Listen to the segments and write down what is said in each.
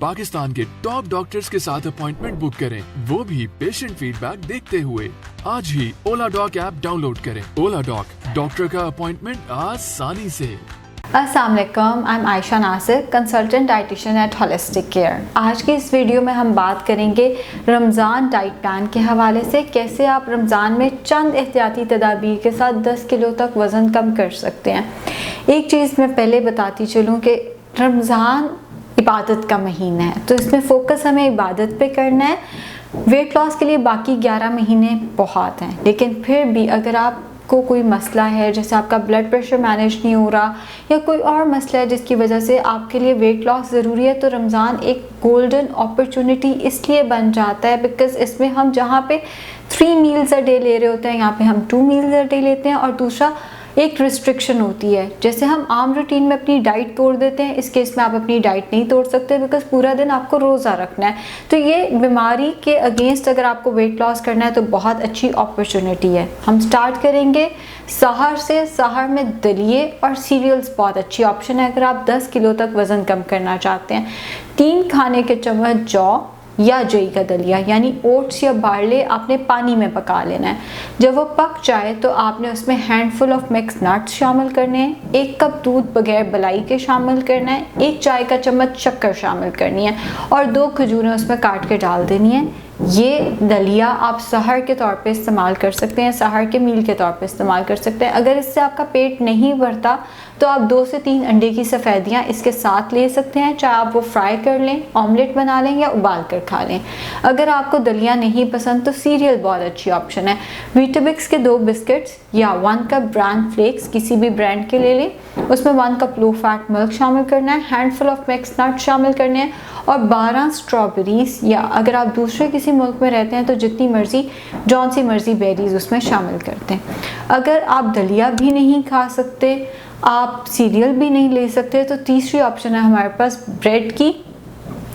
पाकिस्तान के top doctors के साथ अपॉइंटमेंट बुक करें, वो भी पेशेंट फीडबैक देखते हुए। आज ही ओला डॉक ऐप डाउनलोड करें। ओला डॉक, डॉक्टर का अपॉइंटमेंट आसानी से। अस्सलाम वालेकुम, I am Ayesha Nasir, consultant dietitian at holistic care. आज की इस वीडियो में हम बात करेंगे रमज़ान डाइट प्लान के हवाले से, कैसे आप रमज़ान में चंद एहतियाती तदाबीर के साथ 10 किलो तक वज़न कम कर सकते हैं। एक चीज़ मैं पहले बताती चलूँ कि रमज़ान इबादत का महीना है, तो इसमें फ़ोकस हमें इबादत पे करना है। वेट लॉस के लिए बाकी 11 महीने बहुत हैं, लेकिन फिर भी अगर आप को कोई मसला है, जैसे आपका ब्लड प्रेशर मैनेज नहीं हो रहा या कोई और मसला है जिसकी वजह से आपके लिए वेट लॉस ज़रूरी है, तो रमज़ान एक गोल्डन अपॉर्चुनिटी इसलिए बन जाता है बिकॉज़ इसमें हम जहाँ पे 3 मील्स अ डे ले रहे होते हैं, यहाँ पे हम 2 मील्स अ डे लेते हैं। और दूसरा एक रिस्ट्रिक्शन होती है, जैसे हम आम रूटीन में अपनी डाइट तोड़ देते हैं, इस केस में आप अपनी डाइट नहीं तोड़ सकते बिकॉज पूरा दिन आपको रोज़ा रखना है। तो ये बीमारी के अगेंस्ट अगर आपको वेट लॉस करना है तो बहुत अच्छी अपॉर्चुनिटी है। हम स्टार्ट करेंगे सहर से। सहर में दलिए और सीरियल्स बहुत अच्छी ऑप्शन है अगर आप 10 किलो तक वज़न कम करना चाहते हैं। 3 खाने के चम्मच जौ या जई का दलिया यानी ओट्स या बार्ले आपने पानी में पका लेना है। जब वो पक जाए तो आपने उसमें हैंडफुल ऑफ मिक्स नट्स शामिल करने हैं, 1 कप दूध बगैर बलाई के शामिल करना है, 1 चाय का चम्मच शक्कर शामिल करनी है और 2 खजूरें उसमें काट के डाल देनी है। ये दलिया आप सहर के तौर पे इस्तेमाल कर सकते हैं, सहर के मील के तौर पे इस्तेमाल कर सकते हैं। अगर इससे आपका पेट नहीं भरता तो आप 2 से 3 अंडे की सफ़ेदियाँ इसके साथ ले सकते हैं, चाहे आप वो फ्राई कर लें, ऑमलेट बना लें या उबाल कर खा लें। अगर आपको दलिया नहीं पसंद तो सीरियल बहुत अच्छी ऑप्शन है। वीटाबिक्स के 2 बिस्किट्स या 1 कप ब्रांड फ्लेक्स किसी भी ब्रांड के ले लें, उसमें 1 कप लो फैट मिल्क शामिल करना है, हैंडफुल ऑफ मिक्स नट शामिल करने हैं और 12 स्ट्रॉबेरीज या अगर आप दूसरे किसी मुल्क में रहते हैं तो जितनी मर्ज़ी जौन सी मर्ज़ी बेरीज उसमें शामिल करते हैं। अगर आप दलिया भी नहीं खा सकते, आप सीरियल भी नहीं ले सकते, तो तीसरी ऑप्शन है हमारे पास ब्रेड की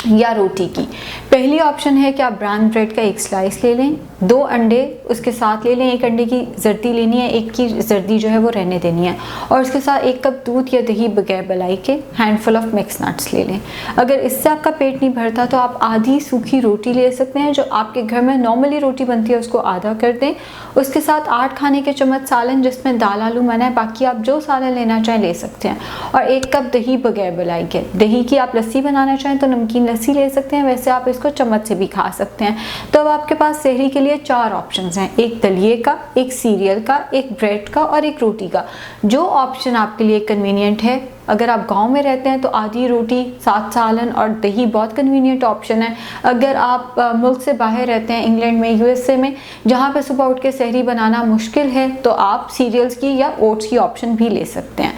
या रोटी की। पहली ऑप्शन है कि आप ब्राउन ब्रेड का 1 स्लाइस ले लें, 2 अंडे उसके साथ ले लें, 1 अंडे की जर्दी लेनी है, 1 की जर्दी जो है वो रहने देनी है और उसके साथ 1 कप दूध या दही बगैर बलाई के, हैंडफुल ऑफ मिक्स नट्स ले लें। अगर इससे आपका पेट नहीं भरता तो आप आधी सूखी रोटी ले सकते हैं, जो आपके घर में नॉर्मली रोटी बनती है उसको आधा कर दें। उसके साथ 8 खाने के चम्मच सालन जिसमें दाल आलू मना है, बाकी आप जो सालन लेना चाहें ले सकते हैं और 1 कप दही बगैर बलाई के। दही की आप लस्सी बनाना चाहें तो नमकीन लस्सी ले सकते हैं, वैसे आप इसको चम्मच से भी खा सकते हैं। तो अब आपके पास सहरी के लिए 4 ऑप्शंस हैं, 1 दलिए का, 1 सीरियल का, 1 ब्रेड का और 1 रोटी का। जो ऑप्शन आपके लिए कन्वीनियंट है। अगर आप गांव में रहते हैं तो आधी रोटी, 7 सालन और दही बहुत कन्वीनियंट ऑप्शन है। अगर आप मुल्क से बाहर रहते हैं, इंग्लैंड में, यूएसए में, जहाँ पे सुबह उठ के सहरी बनाना मुश्किल है, तो आप सीरियल्स की या ओट्स की ऑप्शन भी ले सकते हैं।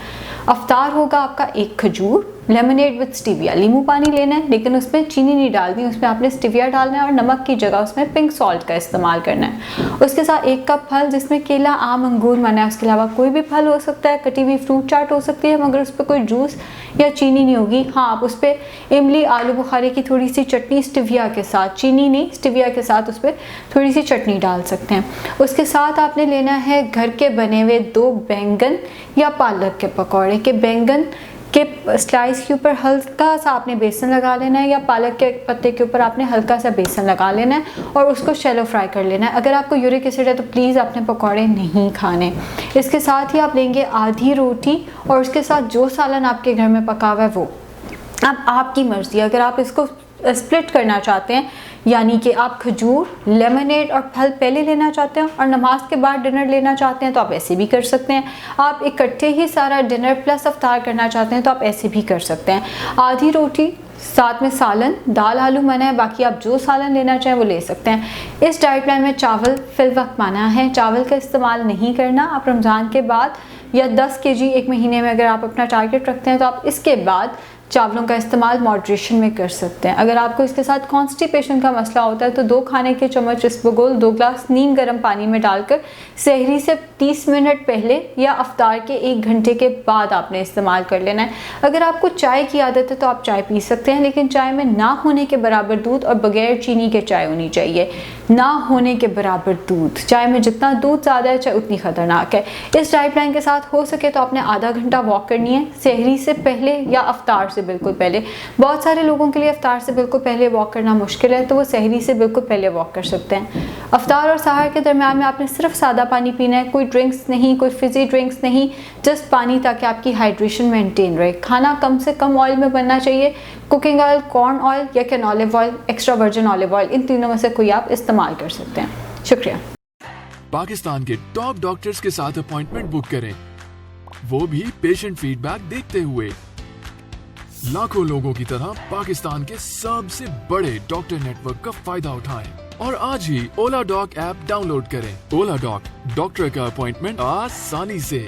अफ्तार होगा आपका 1 खजूर, लेमनेड विद स्टिविया, नींबू पानी लेना है लेकिन उसमें चीनी नहीं डालनी, उसमें आपने स्टिविया डालना है और नमक की जगह उसमें पिंक सॉल्ट का इस्तेमाल करना है। उसके साथ 1 कप फल जिसमें केला, आम, अंगूर मना है, उसके अलावा कोई भी फल हो सकता है, कटी हुई फ्रूट चाट हो सकती है मगर उस पर कोई जूस या चीनी नहीं होगी। हाँ, आप उस पर इमली, आलू बुखारे की थोड़ी सी चटनी स्टिविया के साथ, चीनी नहीं स्टिविया के साथ उस पर थोड़ी सी चटनी डाल सकते हैं। उसके साथ आपने लेना है घर के बने हुए 2 बैंगन या पालक के पकौड़े। के बैंगन के स्लाइस के ऊपर हल्का सा आपने बेसन लगा लेना है या पालक के पत्ते के ऊपर आपने हल्का सा बेसन लगा लेना है और उसको शैलो फ्राई कर लेना है। अगर आपको यूरिक एसिड है तो प्लीज़ आपने पकौड़े नहीं खाने। इसके साथ ही आप लेंगे आधी रोटी और उसके साथ जो सालन आपके घर में पका हुआ है वो। अब आपकी मर्ज़ी, अगर आप इसको स्प्लिट करना चाहते हैं यानी कि आप खजूर, लेमनेड और फल पहले लेना चाहते हैं और नमाज के बाद डिनर लेना चाहते हैं तो आप ऐसे भी कर सकते हैं। आप इकट्ठे ही सारा डिनर प्लस अफ्तार करना चाहते हैं तो आप ऐसे भी कर सकते हैं। आधी रोटी, साथ में सालन, दाल आलू मना है, बाकी आप जो सालन लेना चाहें वो ले सकते हैं। इस डाइट प्लान में चावल फिल वक्त माना है, चावल का इस्तेमाल नहीं करना। आप रमज़ान के बाद या 10 kg 1 महीने में अगर आप अपना टारगेट रखते हैं तो आप इसके बाद चावलों का इस्तेमाल मॉडरेशन में कर सकते हैं। अगर आपको इसके साथ कॉन्स्टिपेशन का मसला होता है तो 2 खाने के चम्मच इसबगोल 2 ग्लास नीम गर्म पानी में डालकर सहरी से 30 मिनट पहले या अफ्तार के 1 घंटे के बाद आपने इस्तेमाल कर लेना है। अगर आपको चाय की आदत है तो आप चाय पी सकते हैं, लेकिन चाय में ना होने के बराबर दूध और बगैर चीनी के चाय होनी चाहिए। ना होने के बराबर दूध, चाय में जितना दूध ज़्यादा है चाय उतनी ख़तरनाक है। इस डाइट प्लान के साथ हो सके तो आपने आधा घंटा वॉक करनी है सहरी से पहले या अफ्तार से से बिल्कुल पहले। बहुत सारे लोगों के लिए अफ्तार से बिल्कुल पहले वॉक करना मुश्किल है, तो वो सहरी से बिल्कुल पहले वॉक कर सकते हैं। अफ्तार और सहर के दरमियान में आपने सिर्फ सादा पानी पीना है, कोई ड्रिंक्स नहीं, कोई फिजी ड्रिंक्स नहीं, जस्ट पानी, ताकि आपकी हाइड्रेशन मेंटेन रहे। खाना कम से कम ऑयल में बनना चाहिए। कुकिंग ऑयल, कॉर्न ऑयल या can olive oil, extra virgin olive oil, इन तीनों में से कोई आप इस्तेमाल कर सकते हैं। शुक्रिया। पाकिस्तान के टॉप डॉक्टर्स के साथ अपॉइंटमेंट बुक करें, वो भी पेशेंट फीडबैक देखते हुए। लाखों लोगों की तरह पाकिस्तान के सबसे बड़े डॉक्टर नेटवर्क का फायदा उठाएं और आज ही ओला डॉक ऐप डाउनलोड करें। ओला डॉक, डॉक्टर का अपॉइंटमेंट आसानी से।